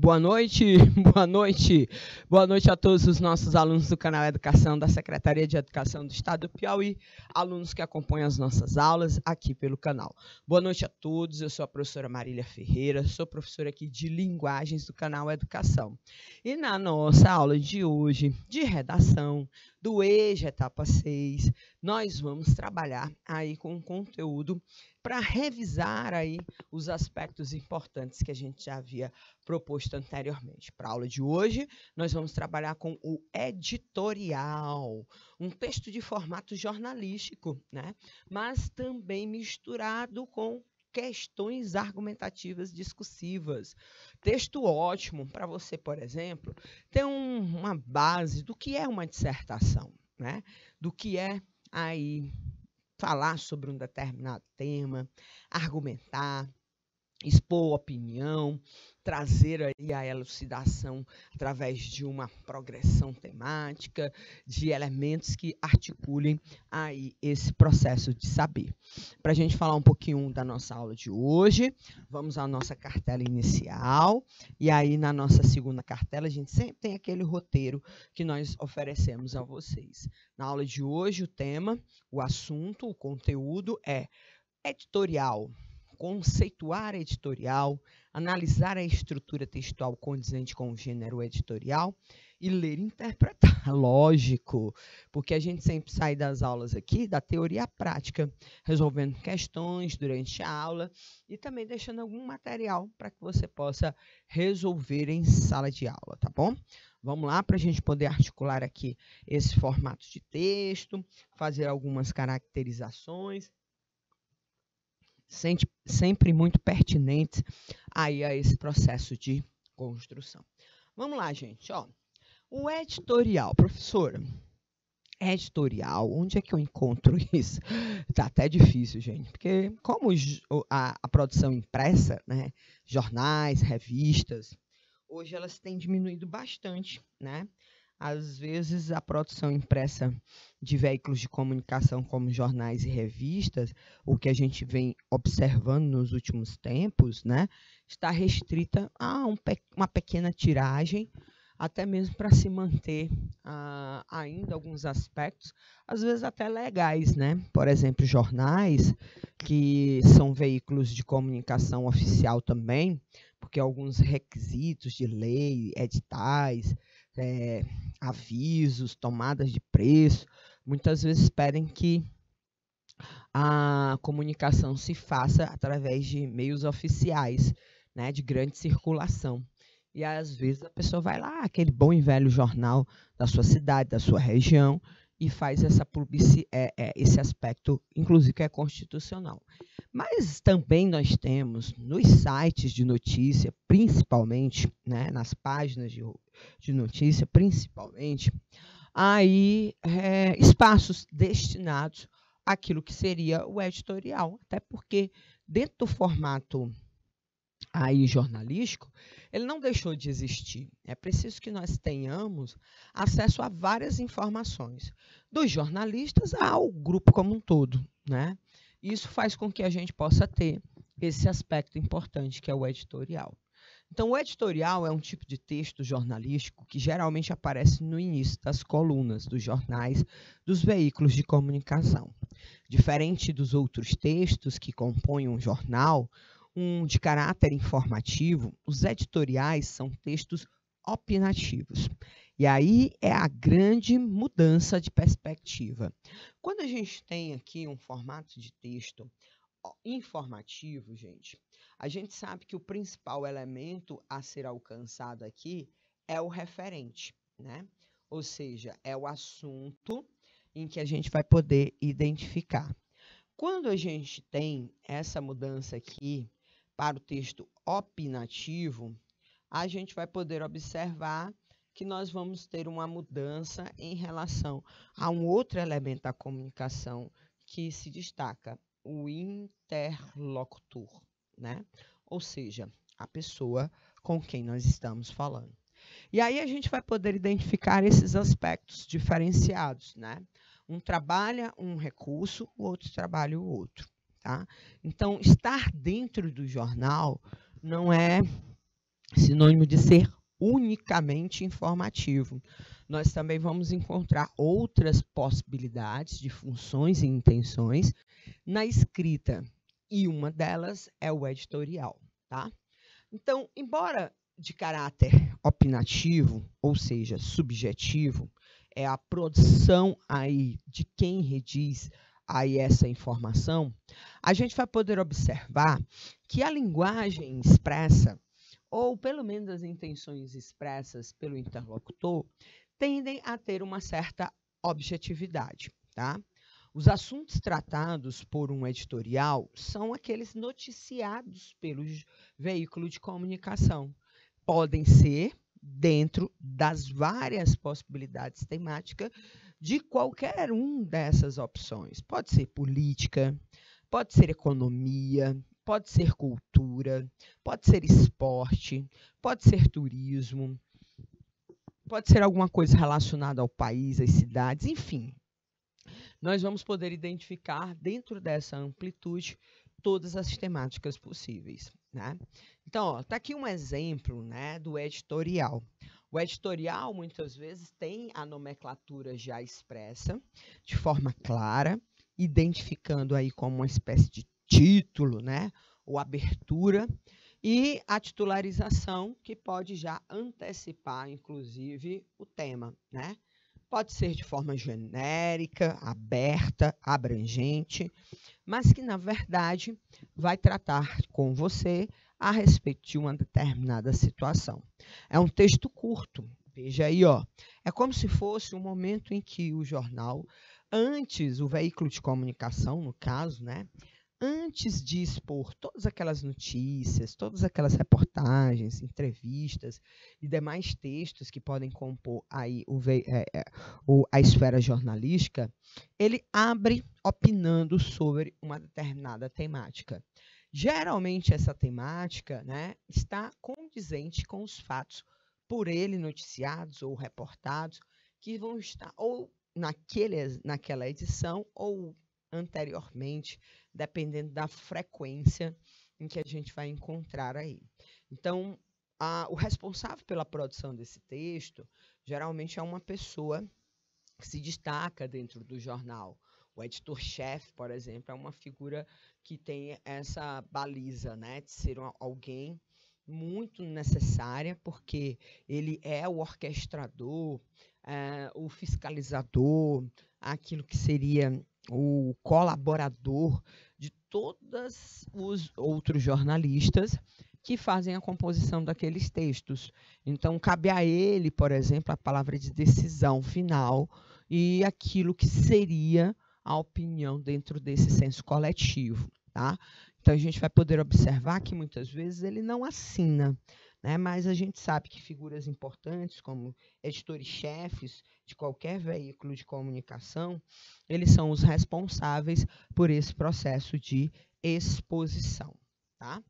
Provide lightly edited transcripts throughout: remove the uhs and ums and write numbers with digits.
Boa noite, boa noite, boa noite a todos os nossos alunos do canal Educação da Secretaria de Educação do Estado do Piauí, alunos que acompanham as nossas aulas aqui pelo canal. Boa noite a todos, eu sou a professora Marília Ferreira, sou professora aqui de Linguagens do canal Educação. E na nossa aula de hoje, de redação, do EJA Etapa 6, nós vamos trabalhar aí com um conteúdo para revisar aí os aspectos importantes que a gente já havia proposto anteriormente. Para a aula de hoje, nós vamos trabalhar com o editorial, um texto de formato jornalístico, né? Mas também misturado com questões argumentativas discursivas. Texto ótimo para você, por exemplo, ter uma base do que é uma dissertação, né? Do que é aí falar sobre um determinado tema, argumentar, expor opinião, trazer aí a elucidação através de uma progressão temática, de elementos que articulem aí esse processo de saber. Para a gente falar um pouquinho da nossa aula de hoje, vamos à nossa cartela inicial, e aí na nossa segunda cartela a gente sempre tem aquele roteiro que nós oferecemos a vocês. Na aula de hoje o tema, o assunto, o conteúdo é editorial, conceituar editorial, analisar a estrutura textual condizente com o gênero editorial e ler e interpretar. Lógico, porque a gente sempre sai das aulas aqui, da teoria à prática, resolvendo questões durante a aula e também deixando algum material para que você possa resolver em sala de aula, tá bom? Vamos lá para a gente poder articular aqui esse formato de texto, fazer algumas caracterizações, sempre muito pertinentes aí a esse processo de construção. Vamos lá, gente. Ó. O editorial, professora, editorial, onde é que eu encontro isso? Tá até difícil, gente, porque como a produção impressa, né, jornais, revistas, hoje elas têm diminuído bastante, né? Às vezes, a produção impressa de veículos de comunicação como jornais e revistas, o que a gente vem observando nos últimos tempos, né, está restrita a uma pequena tiragem, até mesmo para se manter ainda alguns aspectos, às vezes até legais, né? Por exemplo, jornais, que são veículos de comunicação oficial também, porque alguns requisitos de lei, editais, avisos, tomadas de preço, muitas vezes pedem que a comunicação se faça através de meios oficiais, né, de grande circulação. E às vezes a pessoa vai lá, aquele bom e velho jornal da sua cidade, da sua região, e faz esse aspecto, inclusive, que é constitucional. Mas também nós temos nos sites de notícia, principalmente, né, nas páginas de notícia, principalmente, aí espaços destinados àquilo que seria o editorial, até porque dentro do formato aí jornalístico, ele não deixou de existir. É preciso que nós tenhamos acesso a várias informações, dos jornalistas ao grupo como um todo, né? Isso faz com que a gente possa ter esse aspecto importante que é o editorial. Então, o editorial é um tipo de texto jornalístico que geralmente aparece no início das colunas dos jornais, dos veículos de comunicação. Diferente dos outros textos que compõem um jornal, de caráter informativo, os editoriais são textos opinativos. E aí é a grande mudança de perspectiva. Quando a gente tem aqui um formato de texto informativo, gente, a gente sabe que o principal elemento a ser alcançado aqui é o referente, né? Ou seja, é o assunto em que a gente vai poder identificar. Quando a gente tem essa mudança aqui para o texto opinativo, a gente vai poder observar que nós vamos ter uma mudança em relação a um outro elemento da comunicação que se destaca, o interlocutor, né? Ou seja, a pessoa com quem nós estamos falando. E aí a gente vai poder identificar esses aspectos diferenciados, né? Um trabalha um recurso, o outro trabalha o outro. Tá? Então, estar dentro do jornal não é sinônimo de ser unicamente informativo. Nós também vamos encontrar outras possibilidades de funções e intenções na escrita, e uma delas é o editorial, tá? Então, embora de caráter opinativo, ou seja, subjetivo, é a produção aí de quem rediz aí essa informação, a gente vai poder observar que a linguagem expressa, ou pelo menos as intenções expressas pelo interlocutor, tendem a ter uma certa objetividade, tá? Os assuntos tratados por um editorial são aqueles noticiados pelo veículo de comunicação. Podem ser dentro das várias possibilidades temáticas de qualquer uma dessas opções. Pode ser política, pode ser economia, pode ser cultura, pode ser esporte, pode ser turismo, pode ser alguma coisa relacionada ao país, às cidades, enfim. Nós vamos poder identificar dentro dessa amplitude todas as temáticas possíveis, né? Então, está aqui um exemplo, né, do editorial. O editorial, muitas vezes, tem a nomenclatura já expressa, de forma clara, identificando aí como uma espécie de título, né, ou abertura, e a titularização, que pode já antecipar, inclusive, o tema, né? Pode ser de forma genérica, aberta, abrangente, mas que, na verdade, vai tratar com você a respeito de uma determinada situação. É um texto curto, veja aí, ó. É como se fosse um momento em que o jornal, antes, o veículo de comunicação, no caso, né, antes de expor todas aquelas notícias, todas aquelas reportagens, entrevistas e demais textos que podem compor aí a esfera jornalística, ele abre opinando sobre uma determinada temática. Geralmente, essa temática, né, está condizente com os fatos por ele noticiados ou reportados, que vão estar ou naquela edição ou anteriormente, dependendo da frequência em que a gente vai encontrar aí. Então, o responsável pela produção desse texto geralmente é uma pessoa que se destaca dentro do jornal. O editor-chefe, por exemplo, é uma figura que tem essa baliza, né, de ser alguém muito necessária, porque ele é o orquestrador, o fiscalizador, aquilo que seria o colaborador de todos os outros jornalistas que fazem a composição daqueles textos. Então, cabe a ele, por exemplo, a palavra de decisão final e aquilo que seria a opinião dentro desse senso coletivo, tá? Então, a gente vai poder observar que, muitas vezes, ele não assina, né? Mas a gente sabe que figuras importantes, como editores-chefes de qualquer veículo de comunicação, eles são os responsáveis por esse processo de exposição, tá?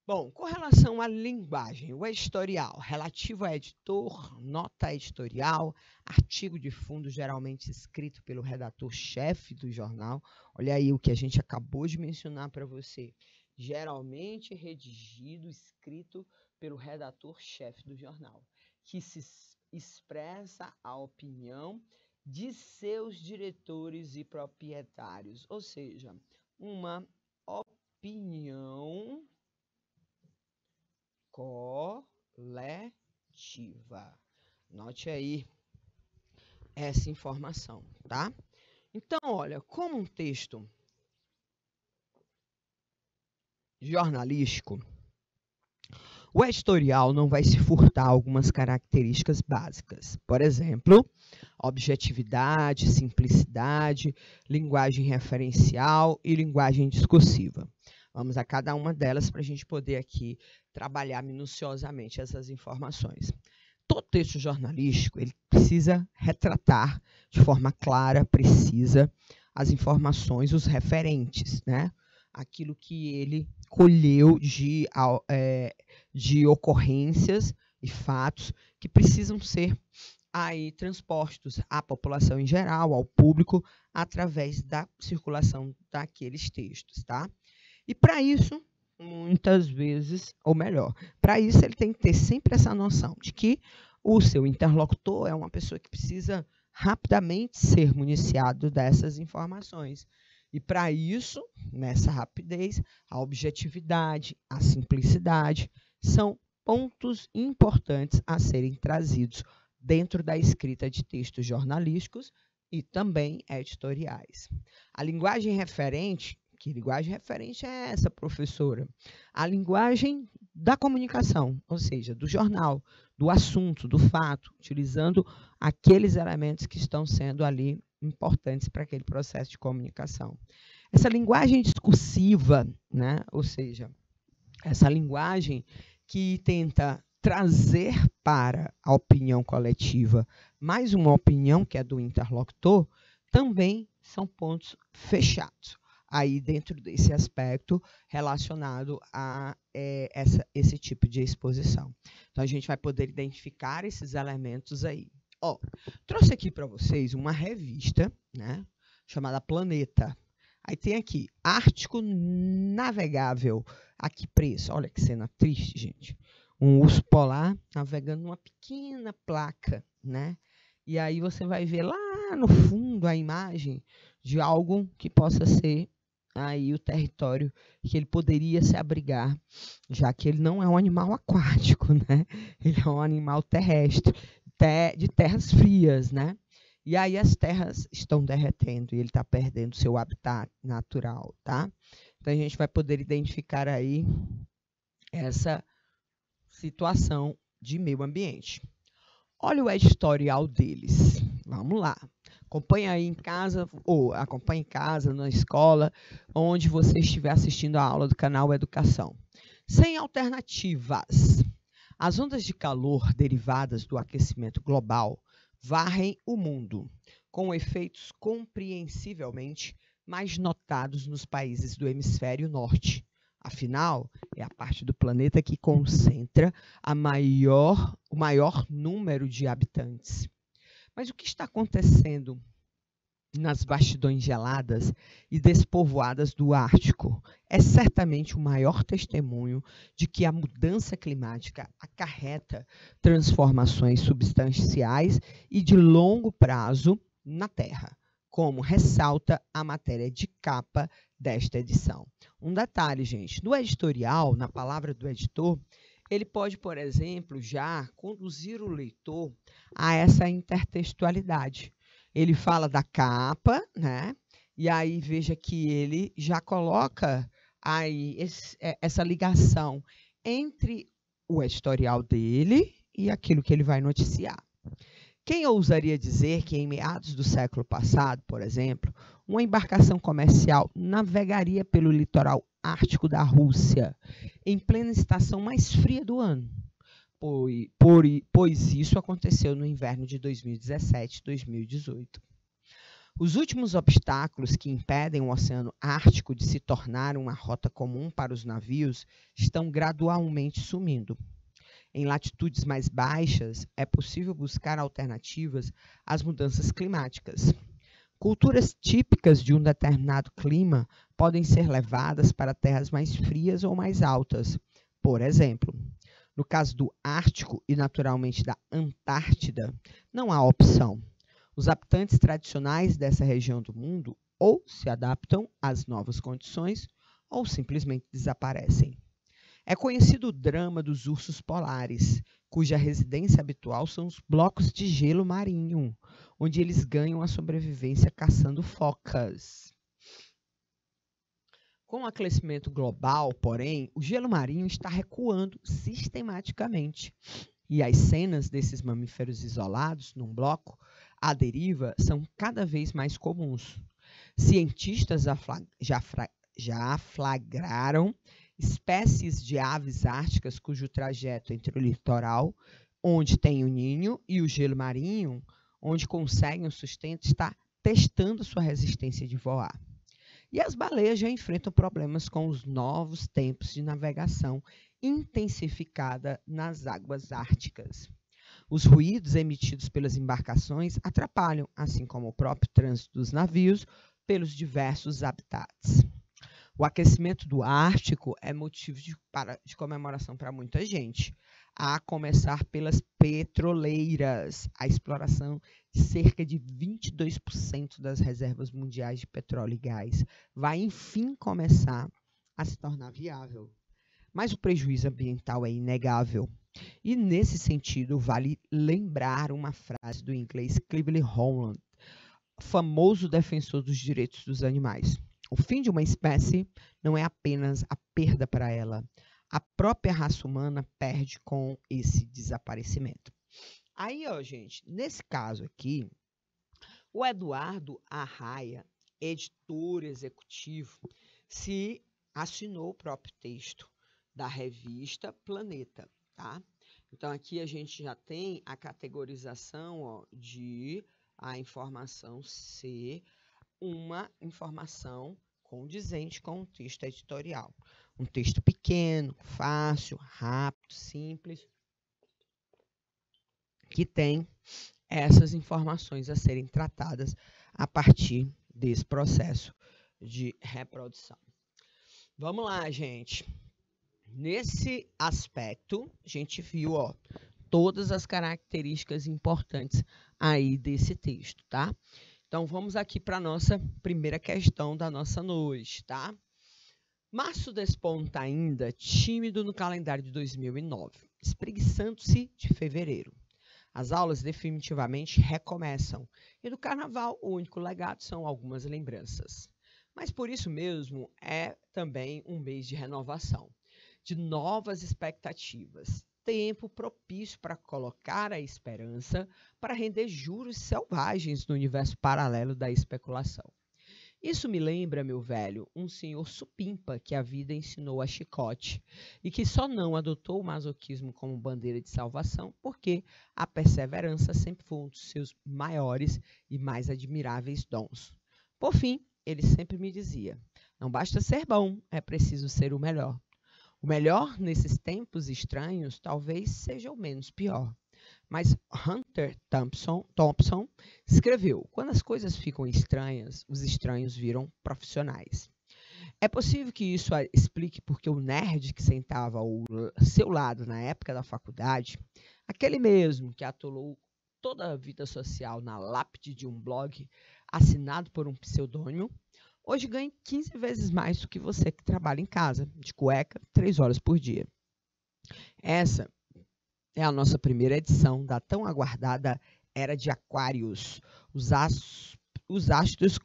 Bom, com relação à linguagem, o editorial, relativo a editor, nota editorial, artigo de fundo geralmente escrito pelo redator-chefe do jornal. Olha aí o que a gente acabou de mencionar para você. Geralmente redigido, escrito pelo redator-chefe do jornal, que se expressa a opinião de seus diretores e proprietários, ou seja, uma opinião coletiva. Note aí essa informação, tá? Então, olha, como um texto jornalístico, o editorial não vai se furtar algumas características básicas. Por exemplo, objetividade, simplicidade, linguagem referencial e linguagem discursiva. Vamos a cada uma delas para a gente poder aqui trabalhar minuciosamente essas informações. Todo texto jornalístico ele precisa retratar de forma clara, precisa, as informações, os referentes, né? Aquilo que ele colheu de ocorrências e fatos que precisam ser aí transpostos à população em geral, ao público, através da circulação daqueles textos, tá? E para isso, muitas vezes, ou melhor, para isso ele tem que ter sempre essa noção de que o seu interlocutor é uma pessoa que precisa rapidamente ser municiado dessas informações. E para isso, nessa rapidez, a objetividade, a simplicidade são pontos importantes a serem trazidos dentro da escrita de textos jornalísticos e também editoriais. A linguagem referente, que linguagem referente é essa, professora? A linguagem da comunicação, ou seja, do jornal, do assunto, do fato, utilizando aqueles elementos que estão sendo ali importantes para aquele processo de comunicação. Essa linguagem discursiva, né, ou seja, essa linguagem que tenta trazer para a opinião coletiva mais uma opinião que é do interlocutor, também são pontos fechados aí dentro desse aspecto relacionado a esse tipo de exposição. Então, a gente vai poder identificar esses elementos aí. Ó, trouxe aqui para vocês uma revista, né, chamada Planeta. Aí tem aqui, Ártico Navegável. A que preço? Olha que cena triste, gente. Um urso polar navegando numa pequena placa, né? E aí você vai ver lá no fundo a imagem de algo que possa ser aí o território que ele poderia se abrigar, já que ele não é um animal aquático, né? Ele é um animal terrestre, de terras frias, né? E aí as terras estão derretendo e ele está perdendo seu habitat natural, tá? Então a gente vai poder identificar aí essa situação de meio ambiente. Olha o editorial deles. Vamos lá. Acompanhe aí em casa, ou acompanhe em casa, na escola, onde você estiver assistindo a aula do canal Educação. Sem alternativas. As ondas de calor derivadas do aquecimento global varrem o mundo, com efeitos compreensivelmente mais notados nos países do hemisfério norte. Afinal, é a parte do planeta que concentra o maior número de habitantes. Mas o que está acontecendo nas vastidões geladas e despovoadas do Ártico é certamente o maior testemunho de que a mudança climática acarreta transformações substanciais e de longo prazo na Terra, como ressalta a matéria de capa desta edição. Um detalhe, gente, no editorial, na palavra do editor, ele pode, por exemplo, já conduzir o leitor a essa intertextualidade. Ele fala da capa, né? E aí veja que ele já coloca aí essa ligação entre o editorial dele e aquilo que ele vai noticiar. Quem ousaria dizer que em meados do século passado, por exemplo, uma embarcação comercial navegaria pelo litoral ártico da Rússia em plena estação mais fria do ano? Pois isso aconteceu no inverno de 2017-2018. Os últimos obstáculos que impedem o Oceano Ártico de se tornar uma rota comum para os navios estão gradualmente sumindo. Em latitudes mais baixas, é possível buscar alternativas às mudanças climáticas. Culturas típicas de um determinado clima podem ser levadas para terras mais frias ou mais altas. Por exemplo, no caso do Ártico e, naturalmente, da Antártida, não há opção. Os habitantes tradicionais dessa região do mundo ou se adaptam às novas condições ou simplesmente desaparecem. É conhecido o drama dos ursos polares, cuja residência habitual são os blocos de gelo marinho, onde eles ganham a sobrevivência caçando focas. Com o aquecimento global, porém, o gelo marinho está recuando sistematicamente. E as cenas desses mamíferos isolados num bloco à deriva são cada vez mais comuns. Cientistas já flagraram espécies de aves árticas cujo trajeto entre o litoral, onde tem o ninho, e o gelo marinho, onde conseguem o sustento, está testando sua resistência de voar. E as baleias já enfrentam problemas com os novos tempos de navegação intensificada nas águas árticas. Os ruídos emitidos pelas embarcações atrapalham, assim como o próprio trânsito dos navios, pelos diversos habitats. O aquecimento do Ártico é motivo de comemoração para muita gente, a começar pelas petroleiras. A exploração de cerca de 22% das reservas mundiais de petróleo e gás vai, enfim, começar a se tornar viável. Mas o prejuízo ambiental é inegável. E, nesse sentido, vale lembrar uma frase do inglês Cleveland Holland, famoso defensor dos direitos dos animais. O fim de uma espécie não é apenas a perda para ela. A própria raça humana perde com esse desaparecimento. Aí, ó, gente, nesse caso aqui, o Eduardo Arraia, editor executivo, se assinou o próprio texto da revista Planeta, tá? Então, aqui a gente já tem a categorização, ó, de a informação ser uma informação condizente com o texto editorial. Um texto pequeno, fácil, rápido, simples, que tem essas informações a serem tratadas a partir desse processo de reprodução. Vamos lá, gente. Nesse aspecto, a gente viu, ó, todas as características importantes aí desse texto, tá? Então, vamos aqui para a nossa primeira questão da nossa noite, tá? Março desponta ainda tímido no calendário de 2009, espreguiçando-se de fevereiro. As aulas definitivamente recomeçam, e do carnaval o único legado são algumas lembranças. Mas por isso mesmo é também um mês de renovação, de novas expectativas, tempo propício para colocar a esperança para render juros selvagens no universo paralelo da especulação. Isso me lembra, meu velho, um senhor supimpa que a vida ensinou a chicote e que só não adotou o masoquismo como bandeira de salvação porque a perseverança sempre foi um dos seus maiores e mais admiráveis dons. Por fim, ele sempre me dizia: não basta ser bom, é preciso ser o melhor. O melhor nesses tempos estranhos talvez seja o menos pior. Mas Hunter Thompson escreveu: quando as coisas ficam estranhas, os estranhos viram profissionais. É possível que isso explique porque o nerd que sentava ao seu lado na época da faculdade, aquele mesmo que atolou toda a vida social na lápide de um blog assinado por um pseudônimo, hoje ganha 15 vezes mais do que você que trabalha em casa, de cueca, 3 horas por dia. Essa é a nossa primeira edição da tão aguardada Era de Aquários. Os astros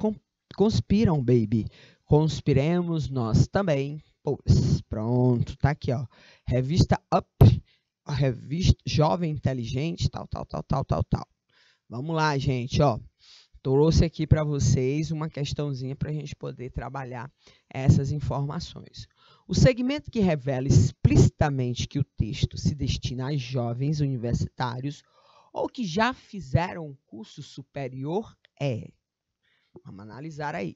conspiram, baby. Conspiremos nós também. Pois, pronto, tá aqui, ó. Revista Up, a revista Jovem Inteligente, tal. Vamos lá, gente, ó. Trouxe aqui para vocês uma questãozinha para a gente poder trabalhar essas informações. O segmento que revela explicitamente que o texto se destina a jovens universitários ou que já fizeram um curso superior é... Vamos analisar aí.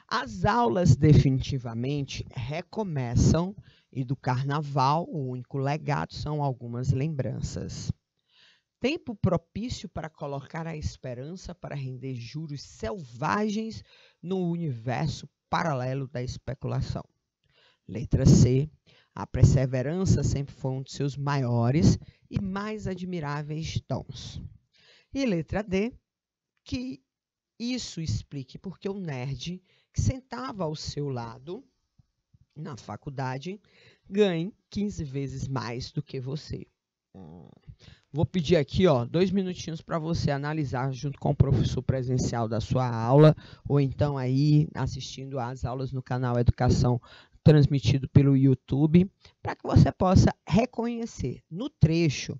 As aulas definitivamente recomeçam e do carnaval o único legado são algumas lembranças. Tempo propício para colocar a esperança para render juros selvagens no universo paralelo da especulação. Letra C. A perseverança sempre foi um de seus maiores e mais admiráveis dons. E letra D. Que isso explique porque o nerd que sentava ao seu lado na faculdade ganha 15 vezes mais do que você. Vou pedir aqui, ó, 2 minutinhos para você analisar junto com o professor presencial da sua aula, ou então aí assistindo às aulas no canal Educação transmitido pelo YouTube, para que você possa reconhecer no trecho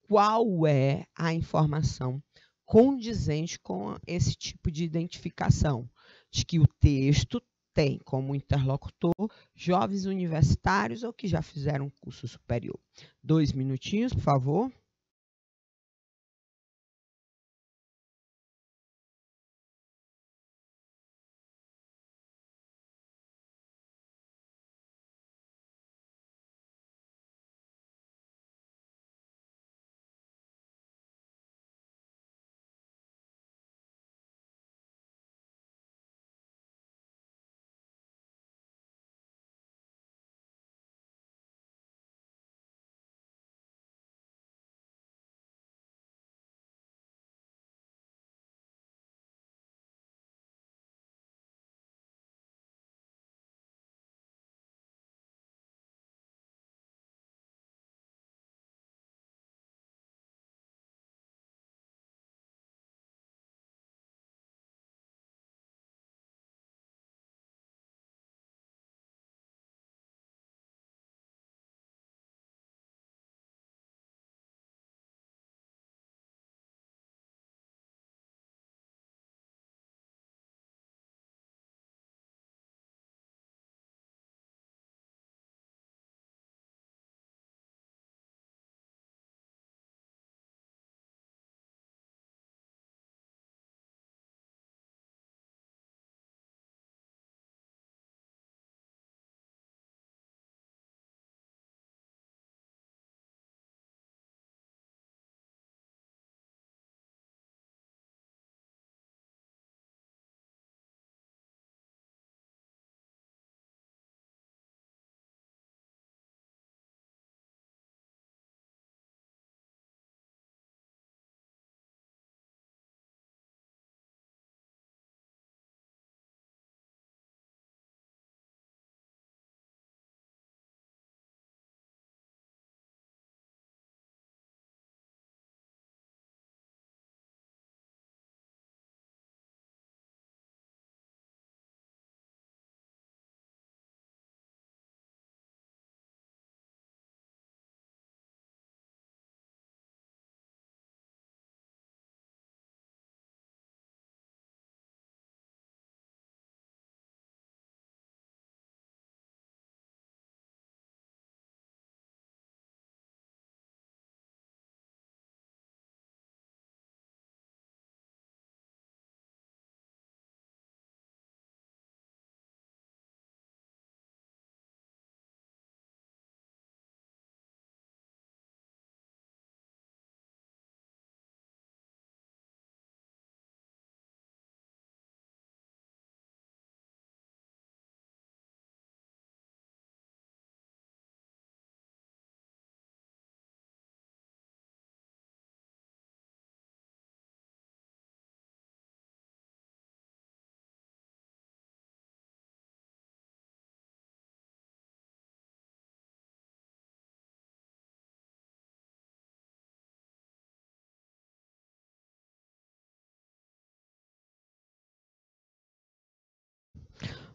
qual é a informação condizente com esse tipo de identificação, de que o texto tem como interlocutor jovens universitários ou que já fizeram curso superior. 2 minutinhos, por favor.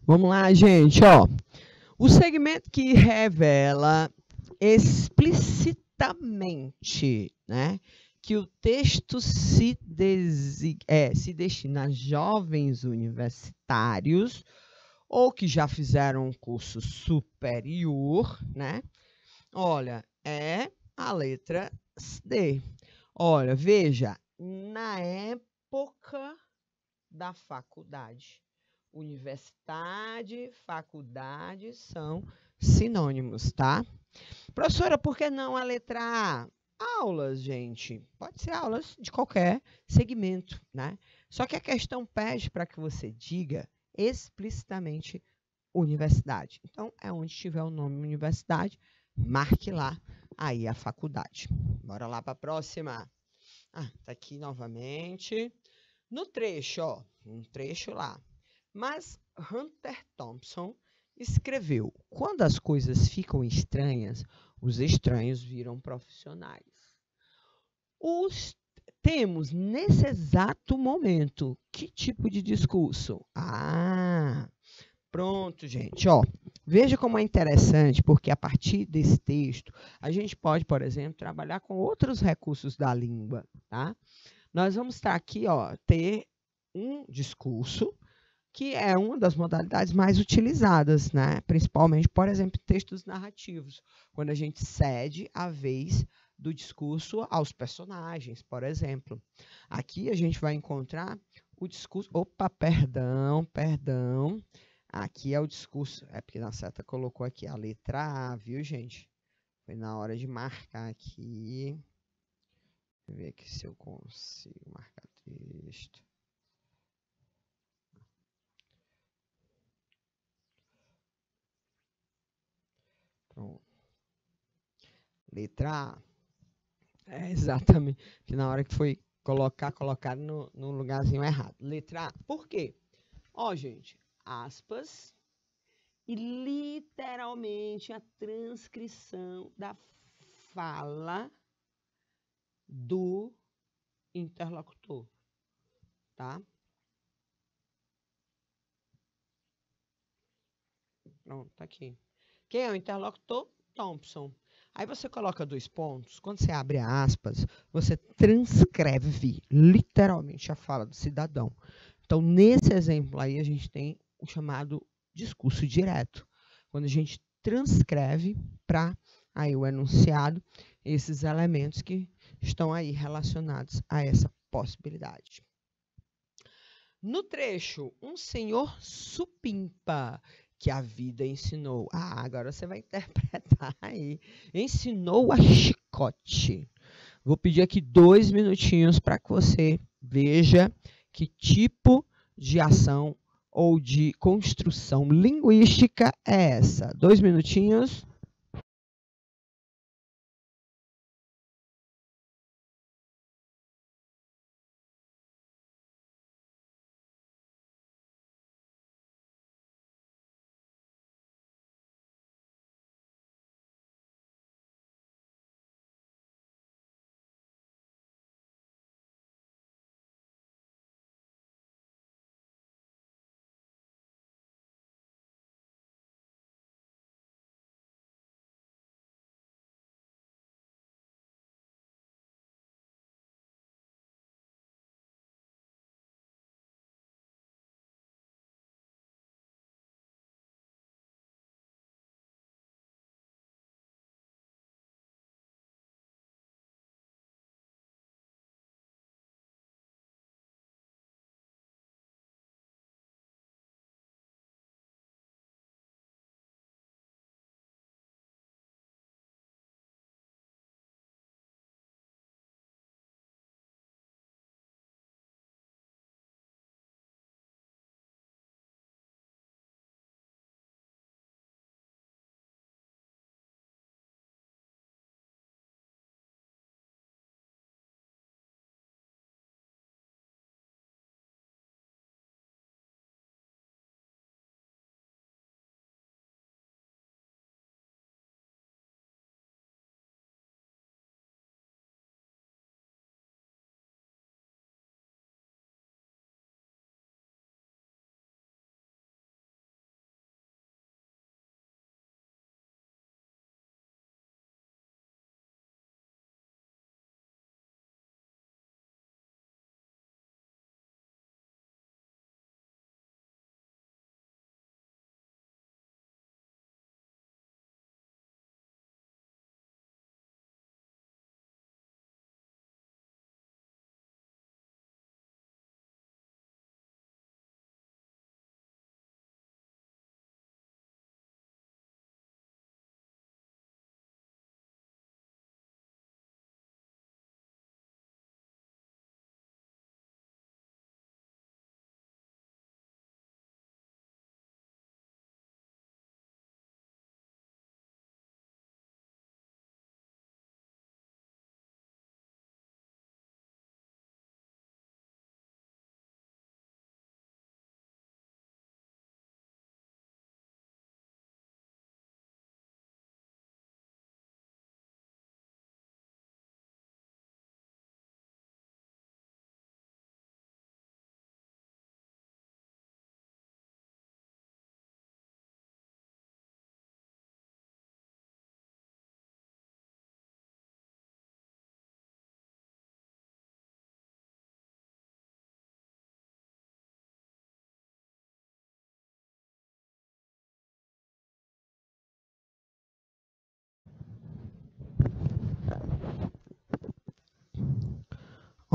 Vamos lá, gente, ó. O segmento que revela explicitamente, né, que o texto se destina a jovens universitários ou que já fizeram um curso superior, né? Olha, é a letra D. Olha, veja, na época da faculdade. Universidade, faculdade são sinônimos, tá? Professora, por que não a letra A? Aulas, gente. Pode ser aulas de qualquer segmento, né? Só que a questão pede para que você diga explicitamente universidade. Então, é onde tiver o nome universidade, marque lá aí a faculdade. Bora lá para a próxima. Ah, tá aqui novamente. No trecho, ó, um trecho lá. Mas Hunter Thompson escreveu: quando as coisas ficam estranhas, os estranhos viram profissionais. Os temos nesse exato momento que tipo de discurso? Ah, pronto, gente, ó. Veja como é interessante, porque a partir desse texto, a gente pode, por exemplo, trabalhar com outros recursos da língua, tá? Nós vamos estar aqui, ó, ter um discurso que é uma das modalidades mais utilizadas, né? Principalmente, por exemplo, textos narrativos, quando a gente cede a vez do discurso aos personagens, por exemplo. Aqui a gente vai encontrar o discurso. Opa, perdão, perdão. Aqui é o discurso. É porque na seta colocou aqui a letra A, viu, gente? Foi na hora de marcar aqui. Deixa eu ver aqui se eu consigo marcar texto. Pronto. Letra A. É, exatamente. Que na hora que foi colocaram no lugarzinho errado. Letra A. Por quê? Ó, gente, aspas e literalmente a transcrição da fala do interlocutor, tá? Pronto, tá aqui. Quem é o interlocutor? Thompson. Aí você coloca dois pontos. Quando você abre aspas, você transcreve literalmente a fala do cidadão. Então, nesse exemplo aí, a gente tem o chamado discurso direto. Quando a gente transcreve para aí o enunciado esses elementos que estão aí relacionados a essa possibilidade. No trecho, um senhor supimpa que a vida ensinou. Ah, agora você vai interpretar aí. Ensinou a chicote. Vou pedir aqui 2 minutinhos para que você veja que tipo de ação ou de construção linguística é essa. 2 minutinhos.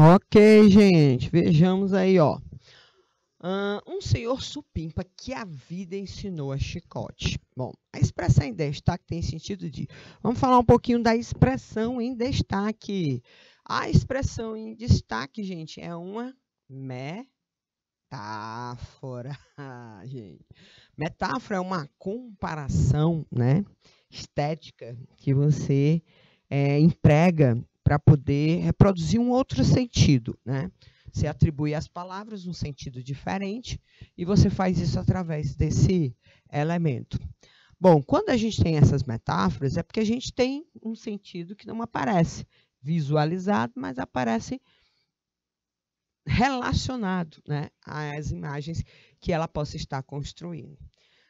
Ok, gente, vejamos aí, ó. Um senhor supimpa que a vida ensinou a chicote. Bom, a expressão em destaque tem sentido de... Vamos falar um pouquinho da expressão em destaque. A expressão em destaque, gente, é uma metáfora. Gente, metáfora é uma comparação, né, estética que você emprega para poder reproduzir um outro sentido, né? Você atribui às palavras um sentido diferente e você faz isso através desse elemento. Bom, quando a gente tem essas metáforas, é porque a gente tem um sentido que não aparece visualizado, mas aparece relacionado, né, às imagens que ela possa estar construindo.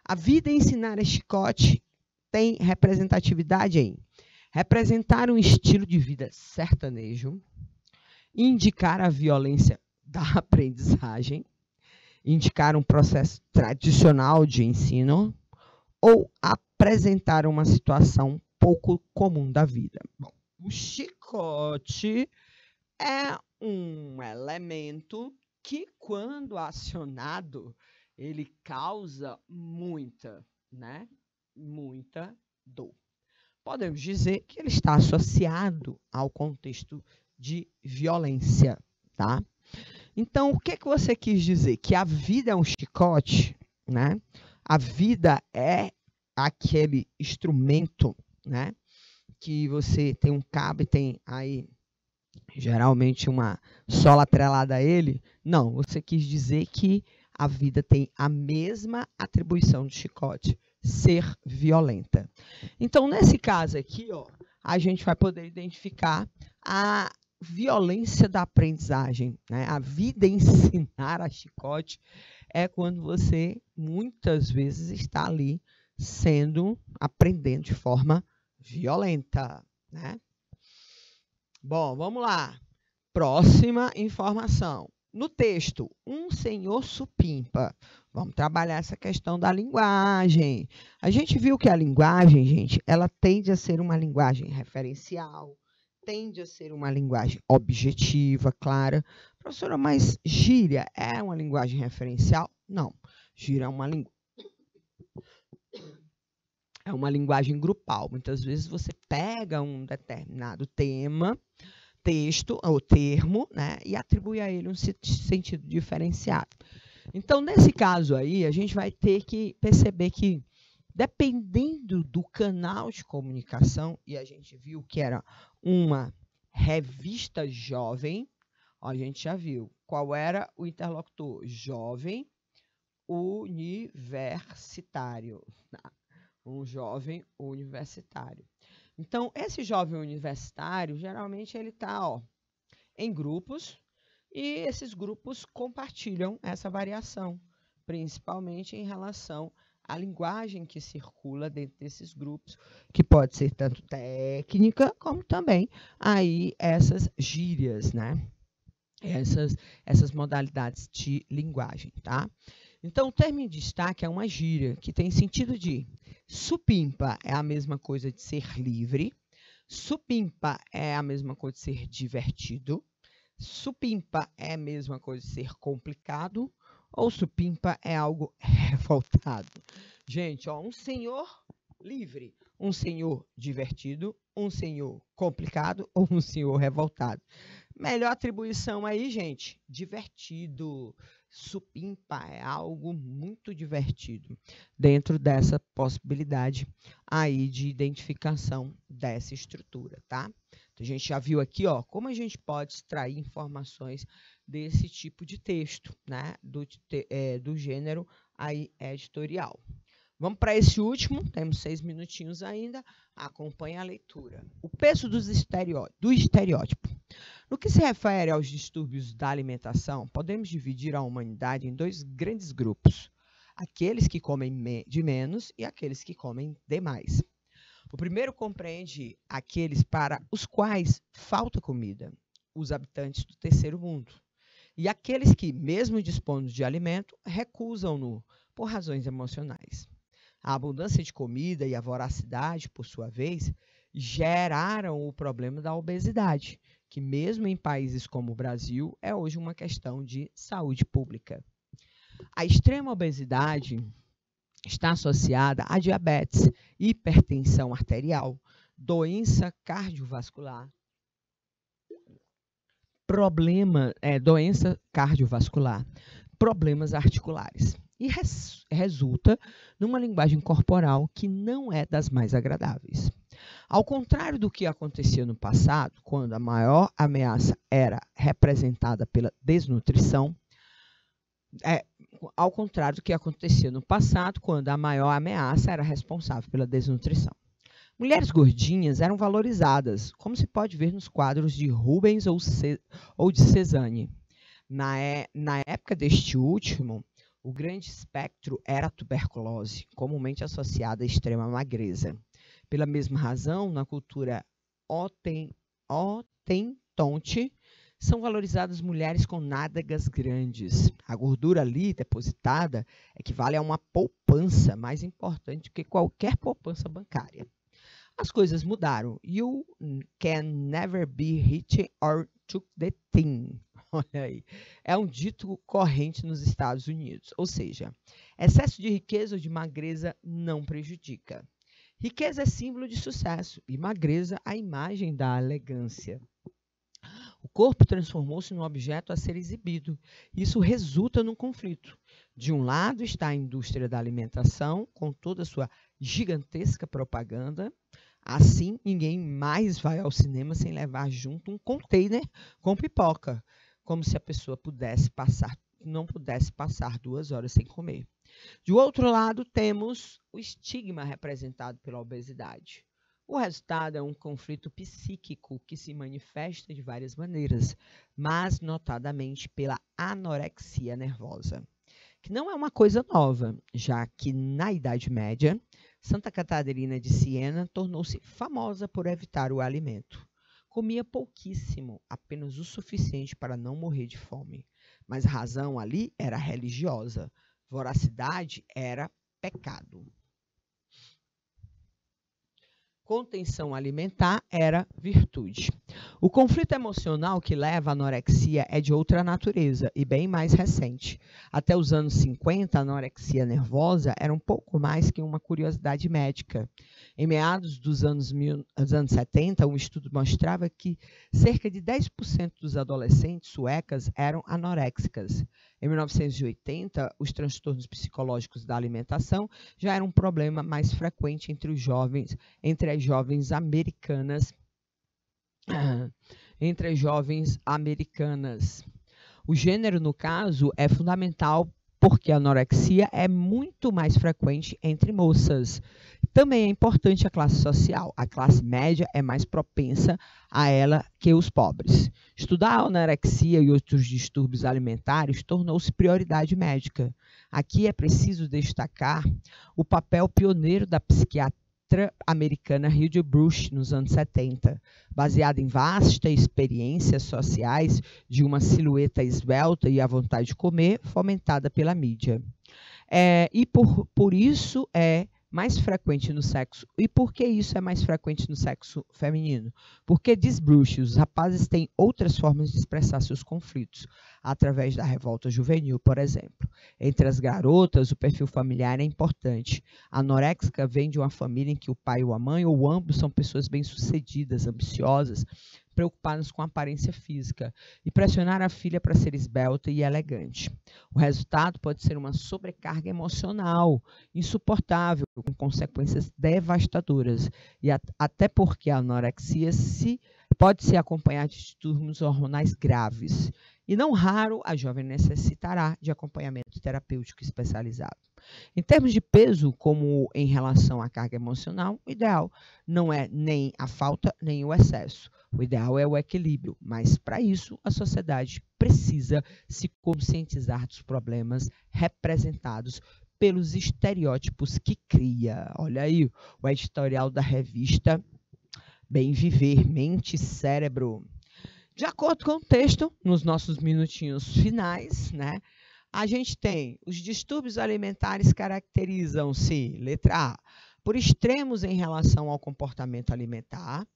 A vida ensinar a chicote tem representatividade em representar um estilo de vida sertanejo, indicar a violência da aprendizagem, indicar um processo tradicional de ensino ou apresentar uma situação pouco comum da vida. Bom, o chicote é um elemento que, quando acionado, ele causa muita dor. Podemos dizer que ele está associado ao contexto de violência, tá? Então, o que você quis dizer? Que a vida é um chicote, né? A vida é aquele instrumento, né, que você tem um cabo e tem aí geralmente uma sola atrelada a ele. Não, você quis dizer que a vida tem a mesma atribuição do chicote, ser violenta. Então, nesse caso aqui, ó, a gente vai poder identificar a violência da aprendizagem, né? A vida ensinar a chicote é quando você, muitas vezes, está ali aprendendo de forma violenta, né? Bom, vamos lá. Próxima informação. No texto, um senhor supimpa. Vamos trabalhar essa questão da linguagem. A gente viu que a linguagem, gente, ela tende a ser uma linguagem referencial, tende a ser uma linguagem objetiva, clara. Professora, mas gíria é uma linguagem referencial? Não. Gíria é uma linguagem grupal. Muitas vezes você pega um determinado tema, texto ou termo, né, e atribui a ele um sentido diferenciado. Então, nesse caso aí, a gente vai ter que perceber que, dependendo do canal de comunicação, e a gente viu que era uma revista jovem, ó, a gente já viu qual era o interlocutor: jovem universitário. Um jovem universitário. Então, esse jovem universitário, geralmente ele está em grupos, e esses grupos compartilham essa variação, principalmente em relação à linguagem que circula dentro desses grupos, que pode ser tanto técnica, como também aí essas gírias, né? Essas modalidades de linguagem, tá? Então, o termo em destaque é uma gíria que tem sentido de supimpa é a mesma coisa de ser livre, supimpa é a mesma coisa de ser divertido, supimpa é a mesma coisa de ser complicado, ou supimpa é algo revoltado. Gente, ó, um senhor livre, um senhor divertido, um senhor complicado ou um senhor revoltado. Melhor atribuição aí, gente, divertido. Supimpa é algo muito divertido dentro dessa possibilidade aí de identificação dessa estrutura, tá? Então, a gente já viu aqui, ó, como a gente pode extrair informações desse tipo de texto, né? Do gênero aí editorial. Vamos para esse último, temos 6 minutinhos ainda, acompanhe a leitura. O peso do estereótipo. No que se refere aos distúrbios da alimentação, podemos dividir a humanidade em 2 grandes grupos: aqueles que comem de menos e aqueles que comem demais. O primeiro compreende aqueles para os quais falta comida, os habitantes do terceiro mundo, e aqueles que, mesmo dispondo de alimento, recusam-no por razões emocionais. A abundância de comida e a voracidade, por sua vez, geraram o problema da obesidade, que mesmo em países como o Brasil, é hoje uma questão de saúde pública. A extrema obesidade está associada a diabetes, hipertensão arterial, doença cardiovascular, doença cardiovascular, problemas articulares. E resulta numa linguagem corporal que não é das mais agradáveis. Ao contrário do que acontecia no passado, quando a maior ameaça era representada pela desnutrição, ao contrário do que acontecia no passado, quando a maior ameaça era responsável pela desnutrição. Mulheres gordinhas eram valorizadas, como se pode ver nos quadros de Rubens ou de Cézanne. Na época deste último, o grande espectro era a tuberculose, comumente associada à extrema magreza. Pela mesma razão, na cultura hotentonte, são valorizadas mulheres com nádegas grandes. A gordura ali depositada equivale a uma poupança mais importante que qualquer poupança bancária. As coisas mudaram. You can never be rich or took the thing. Olha aí. É um dito corrente nos Estados Unidos. Ou seja, excesso de riqueza ou de magreza não prejudica. Riqueza é símbolo de sucesso e magreza a imagem da elegância. O corpo transformou-se num objeto a ser exibido. Isso resulta num conflito. De um lado está a indústria da alimentação, com toda a sua gigantesca propaganda. Assim, ninguém mais vai ao cinema sem levar junto um container com pipoca, como se a pessoa não pudesse passar 2 horas sem comer. De outro lado, temos o estigma representado pela obesidade. O resultado é um conflito psíquico que se manifesta de várias maneiras, mas notadamente pela anorexia nervosa, que não é uma coisa nova, já que na Idade Média, Santa Catarina de Siena tornou-se famosa por evitar o alimento. Comia pouquíssimo, apenas o suficiente para não morrer de fome. Mas a razão ali era religiosa. Voracidade era pecado. Contenção alimentar era virtude. O conflito emocional que leva à anorexia é de outra natureza e bem mais recente. Até os anos 50, a anorexia nervosa era um pouco mais que uma curiosidade médica. Em meados dos anos 70, um estudo mostrava que cerca de 10% dos adolescentes suecas eram anoréxicas. Em 1980, os transtornos psicológicos da alimentação já eram um problema mais frequente entre as jovens americanas. O gênero, no caso, é fundamental porque a anorexia é muito mais frequente entre moças. Também é importante a classe social. A classe média é mais propensa a ela que os pobres. Estudar a anorexia e outros distúrbios alimentares tornou-se prioridade médica. Aqui é preciso destacar o papel pioneiro da psiquiatria americana Hilde Bruch nos anos 70, baseada em vastas experiências sociais de uma silhueta esbelta e a vontade de comer, fomentada pela mídia. E por isso é mais frequente no sexo. E por que isso é mais frequente no sexo feminino? Porque, diz Bruch, os rapazes têm outras formas de expressar seus conflitos, através da revolta juvenil, por exemplo. Entre as garotas, o perfil familiar é importante. A anoréxica vem de uma família em que o pai ou a mãe, ou ambos, são pessoas bem-sucedidas, ambiciosas, preocupadas com a aparência física, e pressionar a filha para ser esbelta e elegante. O resultado pode ser uma sobrecarga emocional insuportável, com consequências devastadoras, e até porque a anorexia pode se acompanhar de distúrbios hormonais graves. E não raro, a jovem necessitará de acompanhamento terapêutico especializado. Em termos de peso, como em relação à carga emocional, o ideal não é nem a falta nem o excesso. O ideal é o equilíbrio, mas para isso a sociedade precisa se conscientizar dos problemas representados pelos estereótipos que cria. Olha aí o editorial da revista Bem Viver, Mente e Cérebro. De acordo com o texto, nos nossos minutinhos finais, né, a gente tem os distúrbios alimentares caracterizam-se, letra A, por extremos em relação ao comportamento alimentar,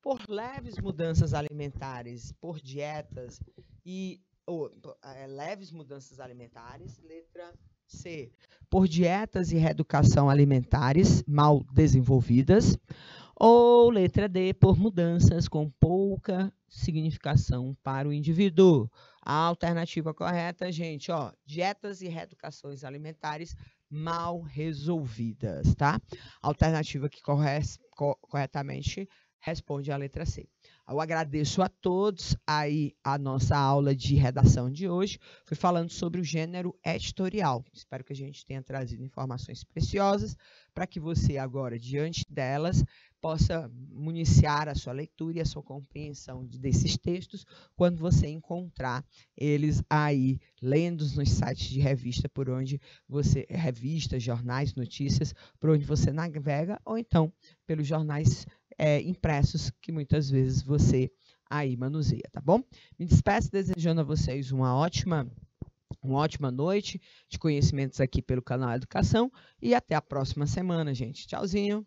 por leves mudanças alimentares, por dietas leves mudanças alimentares. Letra C, por dietas e reeducação alimentares mal desenvolvidas. Ou letra D, por mudanças com pouca significação para o indivíduo. A alternativa correta, gente, ó, dietas e reeducações alimentares mal resolvidas, tá? A alternativa que corretamente responde a letra C. Eu agradeço a todos aí a nossa aula de redação de hoje. Fui falando sobre o gênero editorial. Espero que a gente tenha trazido informações preciosas para que você agora, diante delas, possa municiar a sua leitura e a sua compreensão desses textos quando você encontrar eles aí lendo nos sites de revista por onde você, revistas, jornais, notícias, por onde você navega, ou então pelos jornais impressos que muitas vezes você aí manuseia, tá bom? Me despeço desejando a vocês uma ótima noite de conhecimentos aqui pelo canal Educação e até a próxima semana, gente. Tchauzinho!